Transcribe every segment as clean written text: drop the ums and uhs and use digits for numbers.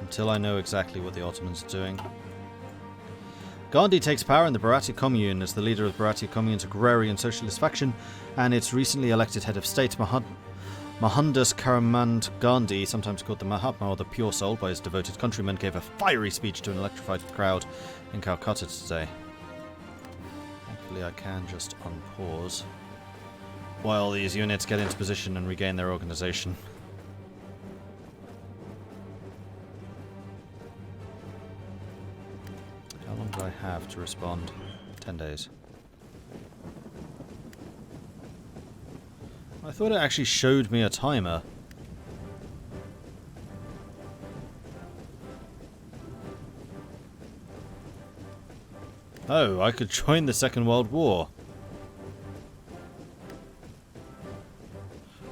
until I know exactly what the Ottomans are doing. Gandhi takes power in the Bharatiya Commune as the leader of the Bharatiya Commune's agrarian socialist faction, and its recently elected head of state, Mohandas Karamchand Gandhi, sometimes called the Mahatma or the Pure Soul by his devoted countrymen, gave a fiery speech to an electrified crowd in Calcutta today. Thankfully I can just unpause while these units get into position and regain their organization. How long do I have to respond? 10 days. I thought it actually showed me a timer. Oh, I could join the Second World War.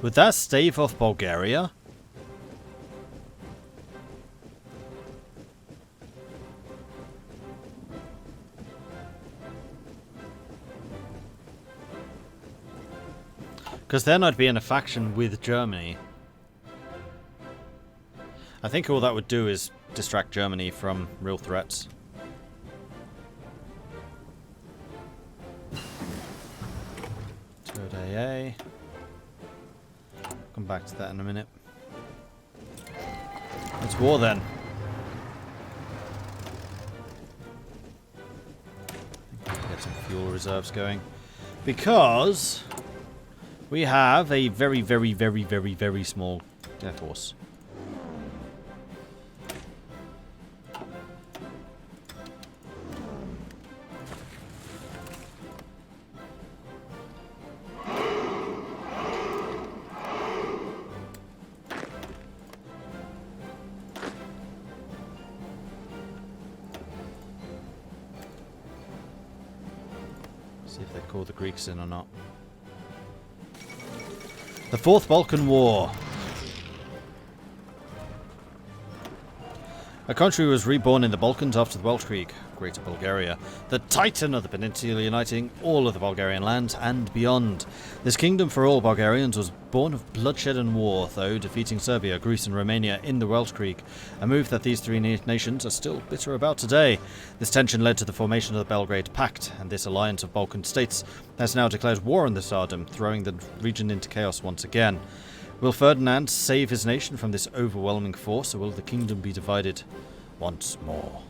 Would that stave off Bulgaria? Because then I'd be in a faction with Germany. I think all that would do is distract Germany from real threats. Third AA. Come back to that in a minute. It's war then. I think I can get some fuel reserves going. Because we have a very, very, very, very, very small air force. See if they call the Greeks in or not. The Fourth Balkan War. A country was reborn in the Balkans after the Weltkrieg, Greater Bulgaria, the titan of the peninsula uniting all of the Bulgarian lands and beyond. This kingdom for all Bulgarians was born of bloodshed and war, though defeating Serbia, Greece and Romania in the Weltkrieg, a move that these three nations are still bitter about today. This tension led to the formation of the Belgrade Pact, and this alliance of Balkan states has now declared war on the Tsardom, throwing the region into chaos once again. Will Ferdinand save his nation from this overwhelming force, or will the kingdom be divided once more?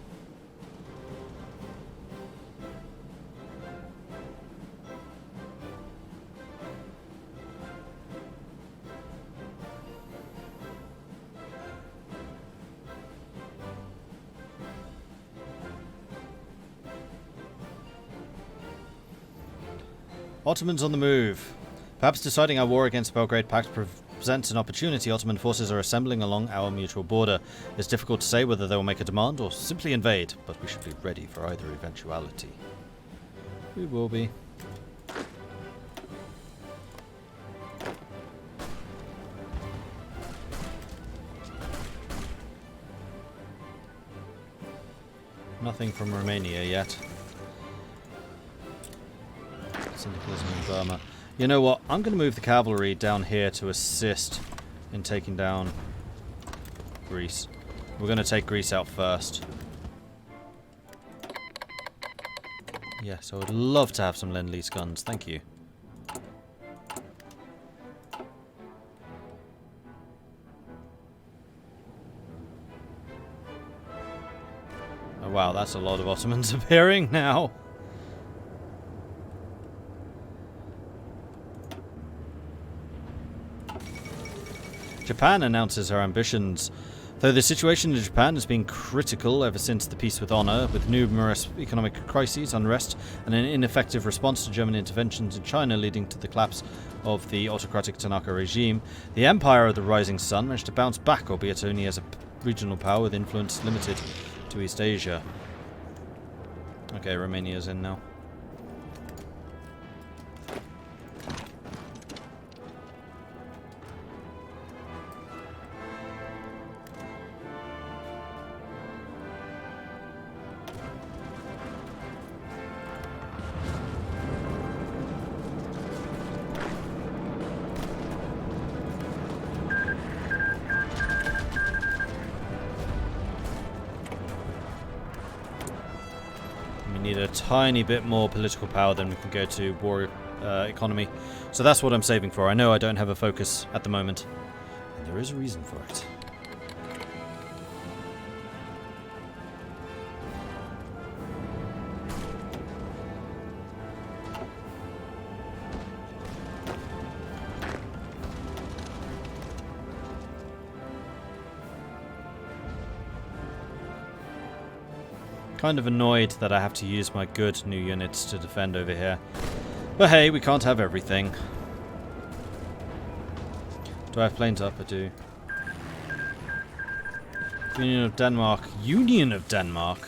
Ottomans on the move. Perhaps deciding our war against Belgrade Pact presents an opportunity. Ottoman forces are assembling along our mutual border. It's difficult to say whether they will make a demand or simply invade, but we should be ready for either eventuality. We will be. Nothing from Romania yet. Syndicalism in Burma. You know what? I'm going to move the cavalry down here to assist in taking down Greece. We're going to take Greece out first. Yes, I would love to have some Lend-Lease guns. Thank you. Oh wow, that's a lot of Ottomans appearing now. Japan announces her ambitions. Though the situation in Japan has been critical ever since the peace with honor, with numerous economic crises, unrest, and an ineffective response to German interventions in China leading to the collapse of the autocratic Tanaka regime, the Empire of the Rising Sun managed to bounce back, albeit only as a regional power with influence limited to East Asia. Okay, Romania's in now. need a tiny bit more political power, then we can go to war economy. So that's what I'm saving for. I know I don't have a focus at the moment, and there is a reason for it. Kind of annoyed that I have to use my good new units to defend over here. But hey, we can't have everything. Do I have planes up? I do. Union of Denmark. Union of Denmark?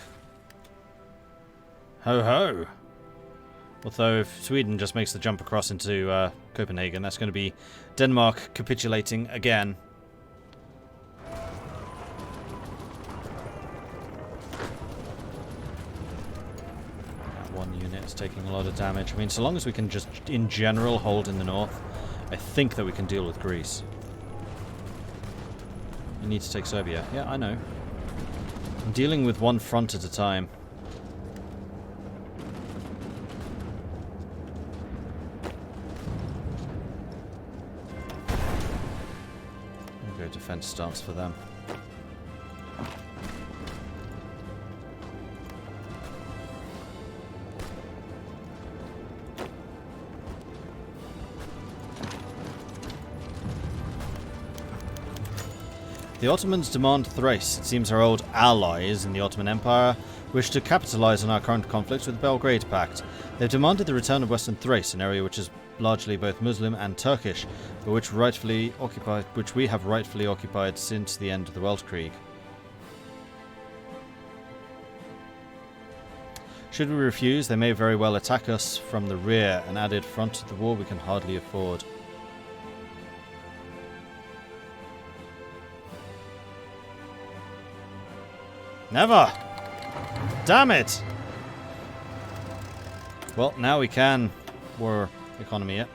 Ho ho! Although if Sweden just makes the jump across into Copenhagen, that's going to be Denmark capitulating again. Taking a lot of damage. I mean, so long as we can just, in general, hold in the north, I think that we can deal with Greece. You need to take Serbia. Yeah, I know. I'm dealing with one front at a time. We'll go defense stance for them. The Ottomans demand Thrace. It seems our old allies in the Ottoman Empire wish to capitalize on our current conflicts with the Belgrade Pact. They've demanded the return of Western Thrace, an area which is largely both Muslim and Turkish, but which we have rightfully occupied since the end of the Weltkrieg. Should we refuse, they may very well attack us from the rear, an added front to the war we can hardly afford. Never! Damn it! Well, now we can war economy it.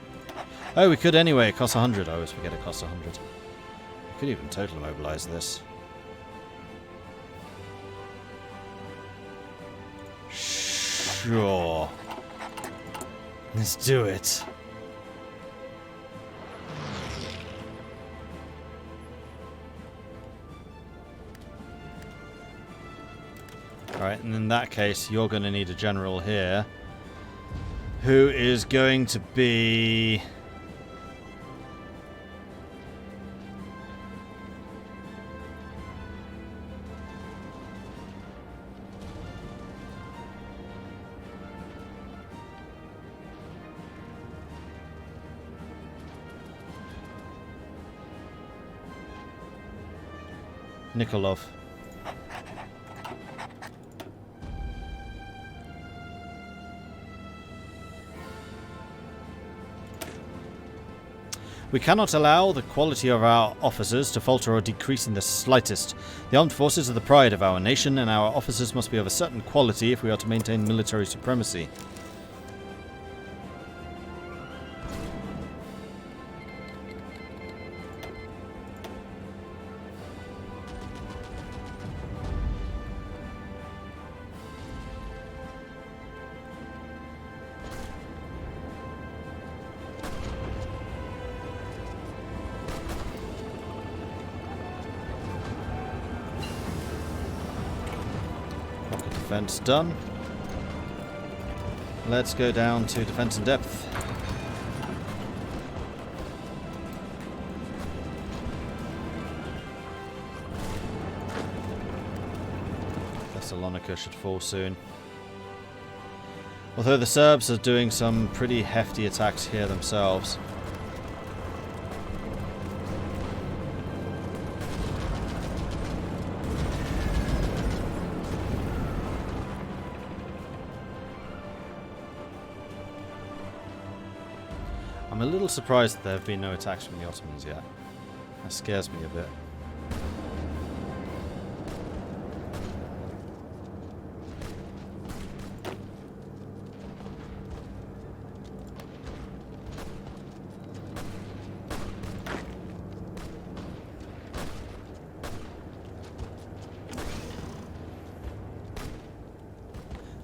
Oh, we could anyway. It costs 100. I always forget it costs 100. We could even totally mobilize this. Sure. Let's do it. Alright, and in that case, you're going to need a general here. Who is going to be... Nikolov. We cannot allow the quality of our officers to falter or decrease in the slightest. The armed forces are the pride of our nation, and our officers must be of a certain quality if we are to maintain military supremacy. Defense done. Let's go down to defense in depth. Thessalonica should fall soon. Although the Serbs are doing some pretty hefty attacks here themselves. I'm a little surprised that there have been no attacks from the Ottomans yet. That scares me a bit.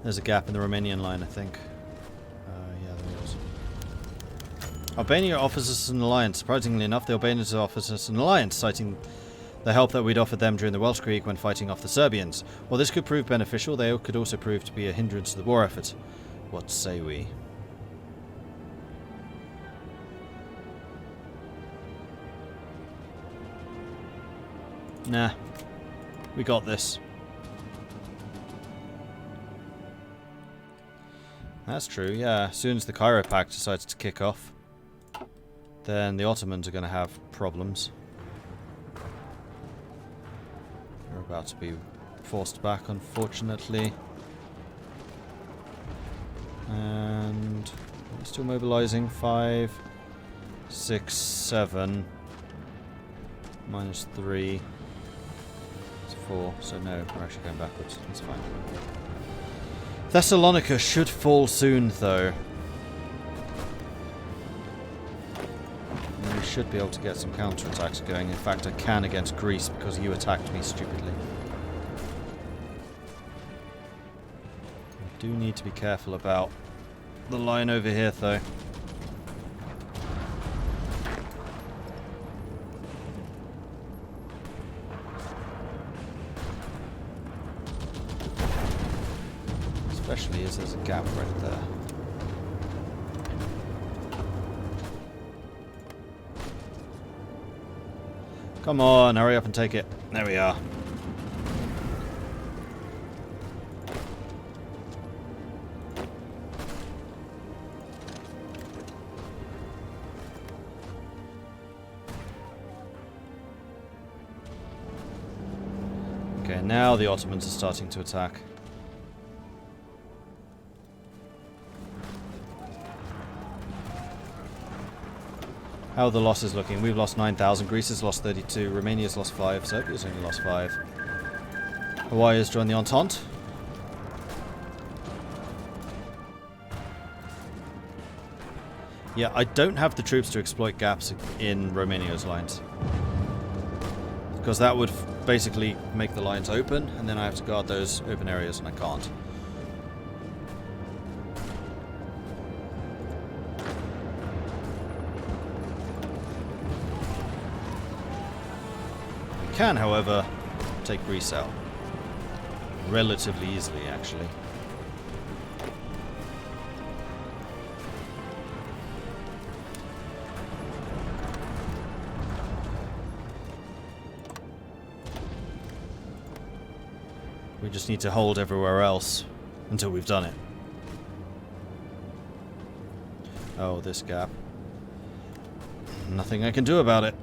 There's a gap in the Romanian line, I think. Yeah, there is. Albania offers us an alliance. Surprisingly enough, the Albanians offers us an alliance, citing the help that we'd offered them during the Welsh Creek when fighting off the Serbians. While this could prove beneficial, they could also prove to be a hindrance to the war effort. What say we? Nah. We got this. That's true, yeah. As soon as the Kaiserreich decides to kick off, then the Ottomans are going to have problems. They're about to be forced back, unfortunately. And we're still mobilizing. 5, 6, 7. -3. It's 4. So no, we're actually going backwards. That's fine. Thessalonica should fall soon, though. And we should be able to get some counterattacks going. In fact, I can against Greece because you attacked me stupidly. We do need to be careful about the line over here, though. Especially as there's a gap right there. Come on, hurry up and take it. There we are. Okay, now the Ottomans are starting to attack. How are the losses looking? We've lost 9,000. Greece has lost 32. Romania's lost 5. Serbia's only lost 5. Hawaii has joined the Entente. Yeah, I don't have the troops to exploit gaps in Romania's lines. Because that would basically make the lines open, and then I have to guard those open areas, and I can't. Can, however, take Greece out. Relatively easily, actually. We just need to hold everywhere else until we've done it. Oh, this gap. Nothing I can do about it.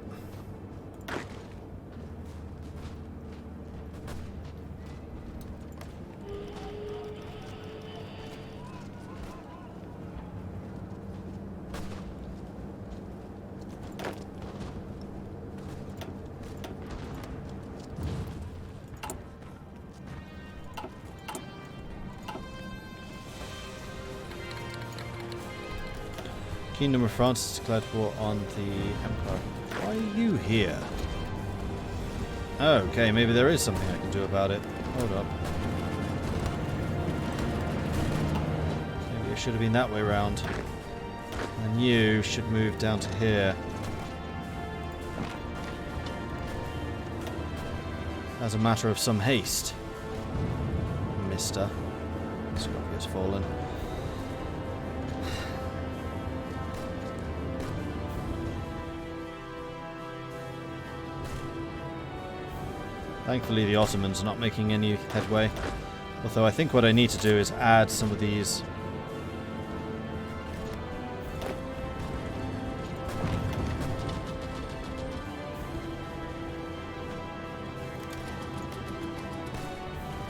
Kingdom of France has declared war on the Empire. Why are you here? Oh, okay, maybe there is something I can do about it. Hold up. Maybe it should have been that way round. And you should move down to here. As a matter of some haste. Mister. Scorpio's fallen. Thankfully the Ottomans are not making any headway. Although I think what I need to do is add some of these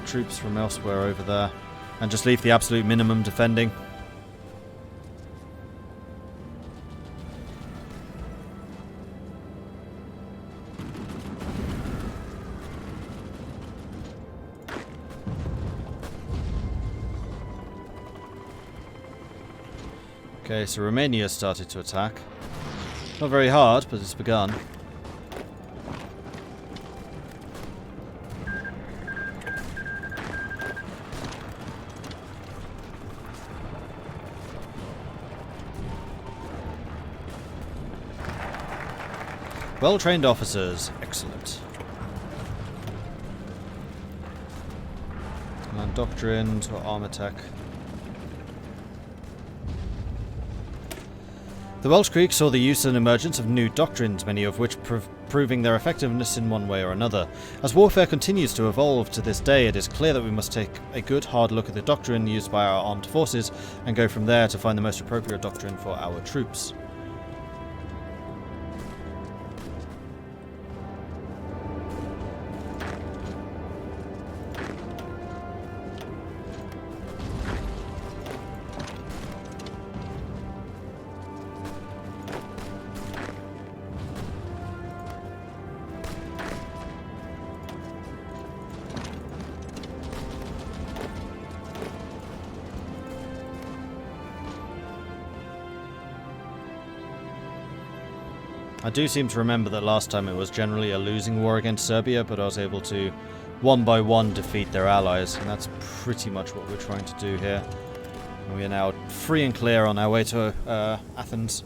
troops from elsewhere over there and just leave the absolute minimum defending. Okay, so Romania started to attack. Not very hard, but it's begun. Well-trained officers. Excellent. And doctrine to armor tech. The Welsh Creek saw the use and emergence of new doctrines, many of which proving their effectiveness in one way or another. As warfare continues to evolve to this day, it is clear that we must take a good hard look at the doctrine used by our armed forces and go from there to find the most appropriate doctrine for our troops. I do seem to remember that last time it was generally a losing war against Serbia, but I was able to one by one defeat their allies, and that's pretty much what we're trying to do here. And we are now free and clear on our way to Athens.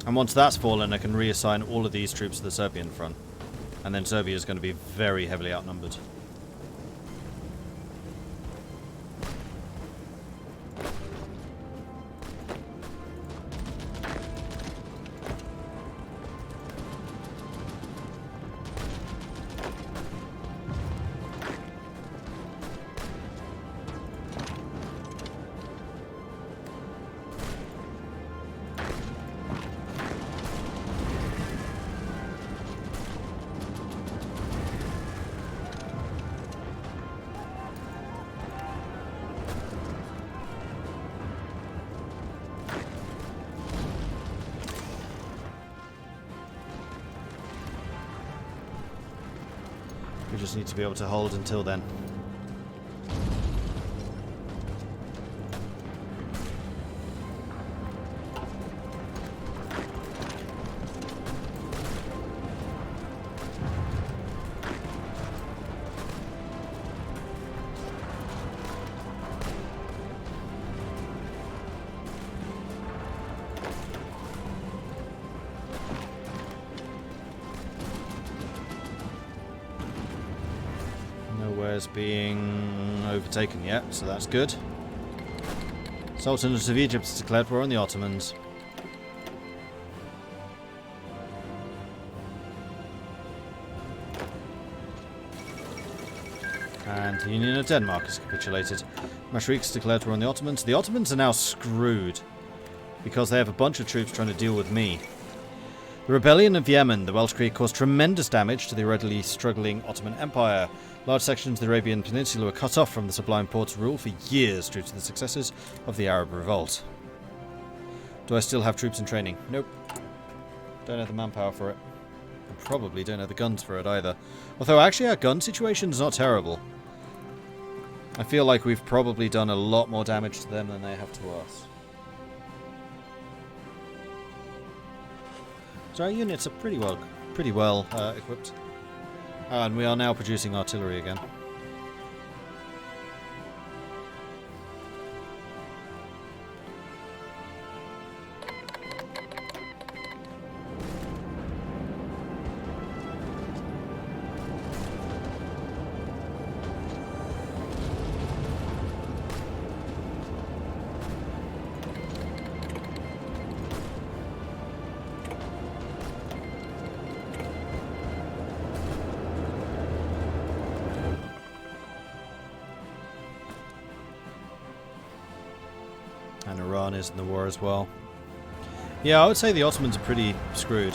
And once that's fallen, I can reassign all of these troops to the Serbian front. And then Serbia is going to be very heavily outnumbered. We just need to be able to hold until then. Nowhere's being overtaken yet, so that's good. Sultanate of Egypt has declared war on the Ottomans. And the Union of Denmark has capitulated. Maastricht has declared war on the Ottomans. The Ottomans are now screwed because they have a bunch of troops trying to deal with me. The rebellion of Yemen, the Welsh Creek, caused tremendous damage to the already struggling Ottoman Empire. Large sections of the Arabian Peninsula were cut off from the Sublime Porte's rule for years due to the successes of the Arab Revolt. Do I still have troops in training? Nope. Don't have the manpower for it. And probably don't have the guns for it either. Although actually our gun situation is not terrible. I feel like we've probably done a lot more damage to them than they have to us. So our units are pretty well equipped. And we are now producing artillery again. And Iran is in the war as well. Yeah, I would say the Ottomans are pretty screwed.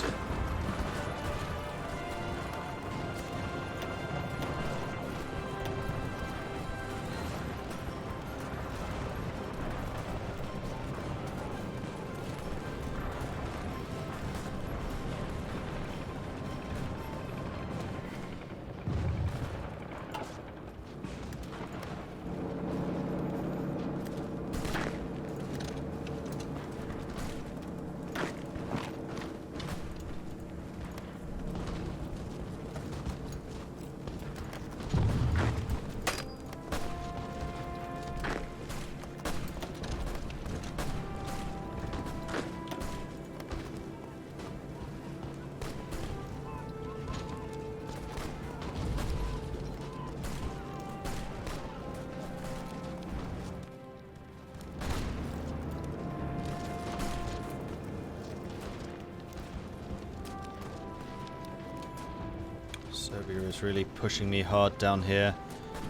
Serbia is really pushing me hard down here.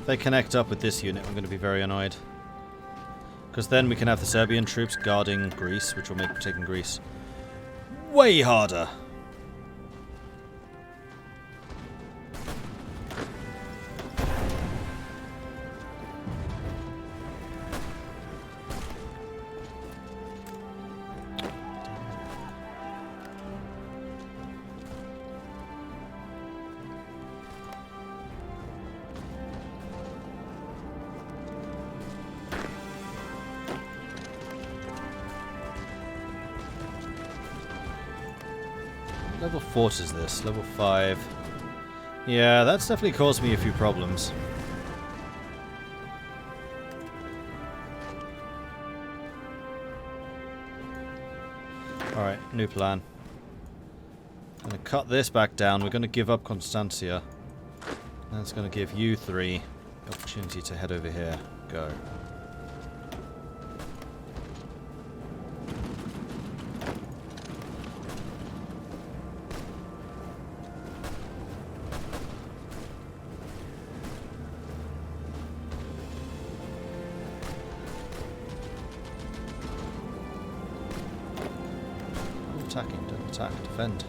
If they connect up with this unit, I'm going to be very annoyed. Because then we can have the Serbian troops guarding Greece, which will make taking Greece way harder. Level fort is this? Level 5. Yeah, that's definitely caused me a few problems. Alright, new plan. I'm going to cut this back down. We're going to give up Constantia. That's going to give you 3 the opportunity to head over here. Go. Attacking, don't attack, defend.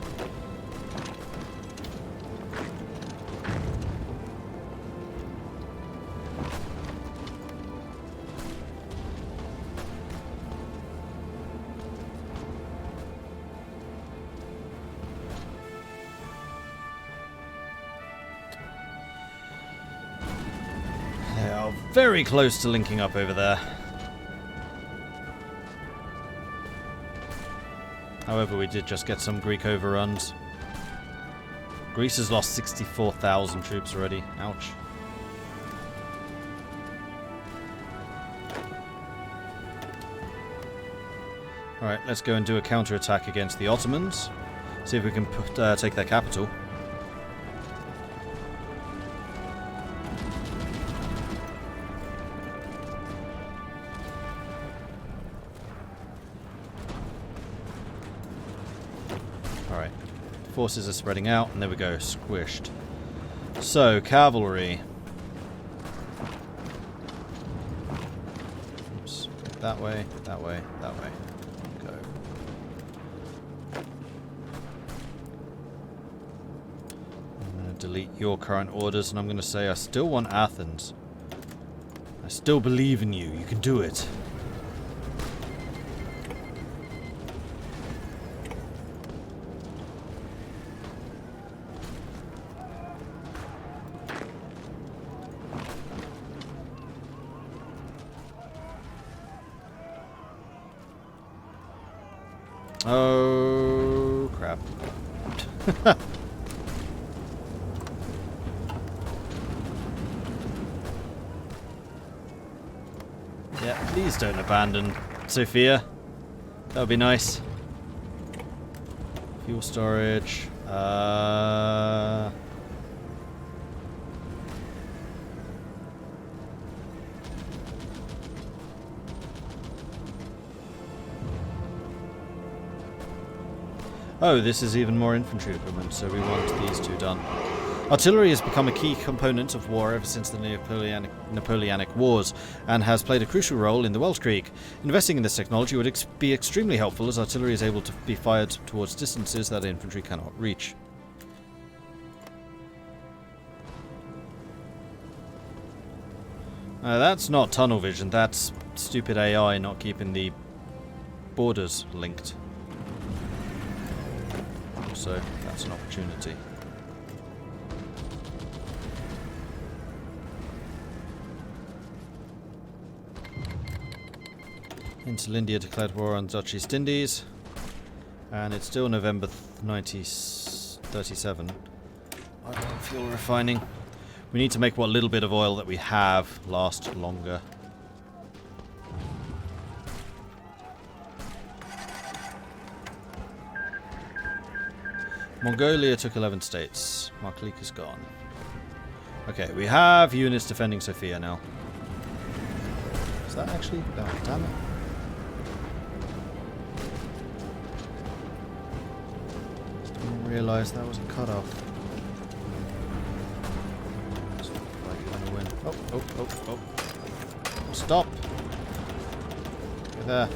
They are very close to linking up over there. However, we did just get some Greek overruns. Greece has lost 64,000 troops already. Ouch. Alright, let's go and do a counterattack against the Ottomans. See if we can take their capital. Alright, forces are spreading out, and there we go, squished. So, cavalry. Oops, that way, that way, that way. Go. I'm going to delete your current orders, and I'm going to say I still want Athens. I still believe in you, you can do it. Oh, crap. Yeah, please don't abandon Sofia. That would be nice. Fuel storage. Oh, this is even more infantry equipment, so we want these two done. Artillery has become a key component of war ever since the Napoleonic Wars, and has played a crucial role in the Weltkrieg. Investing in this technology would be extremely helpful, as artillery is able to be fired towards distances that infantry cannot reach. That's not tunnel vision, that's stupid AI not keeping the borders linked. So that's an opportunity. Interlindia declared war on Dutch East Indies, and it's still November 1937. Fuel refining. We need to make what little bit of oil that we have last longer. Mongolia took 11 states. Marklik is gone. Okay, we have units defending Sofia now. Is that actually... Oh, damn it. Didn't realise that was a cut-off. Oh, oh, oh, oh. Stop! Get there.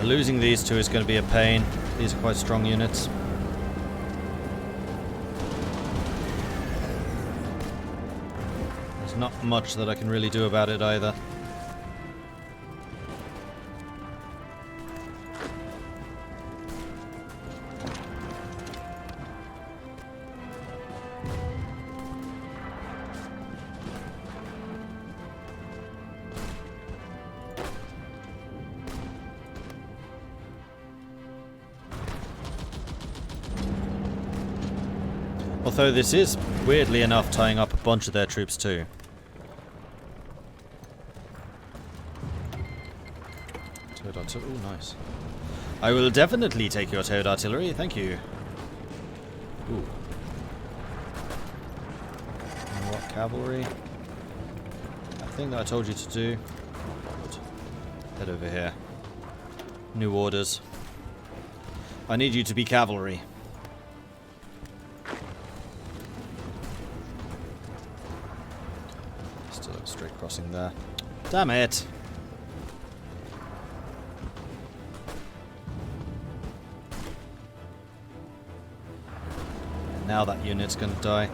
Losing these two is going to be a pain. These are quite strong units. There's not much that I can really do about it either. Although this is, weirdly enough, tying up a bunch of their troops too. Towed artillery, oh nice. I will definitely take your towed artillery, thank you. Ooh. And what, cavalry? That thing that I told you to do. Good. Head over here. New orders. I need you to be cavalry. Straight crossing there. Damn it! Now that unit's gonna die.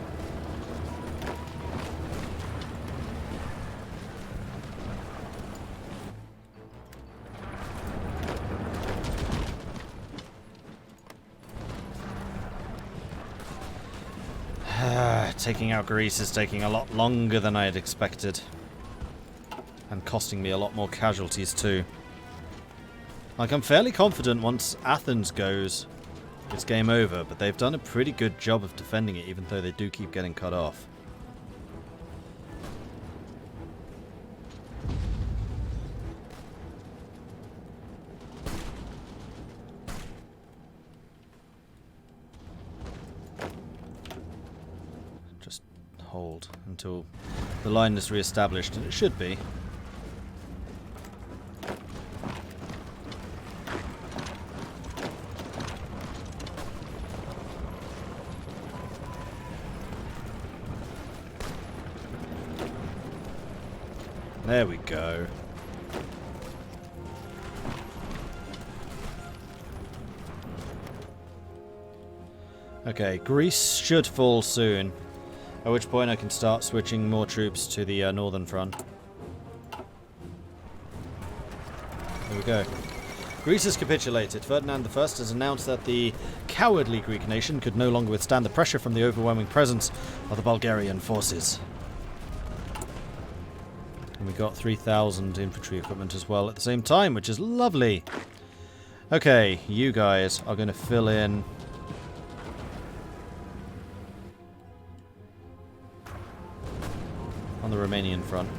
Taking out Greece is taking a lot longer than I had expected. And costing me a lot more casualties too. Like, I'm fairly confident once Athens goes, it's game over, but they've done a pretty good job of defending it, even though they do keep getting cut off. Hold until the line is re-established, and it should be. There we go. Okay, Greece should fall soon. At which point I can start switching more troops to the northern front. There we go. Greece has capitulated. Ferdinand I has announced that the cowardly Greek nation could no longer withstand the pressure from the overwhelming presence of the Bulgarian forces. And we got 3,000 infantry equipment as well at the same time, which is lovely. Okay, you guys are going to fill in on the Romanian front.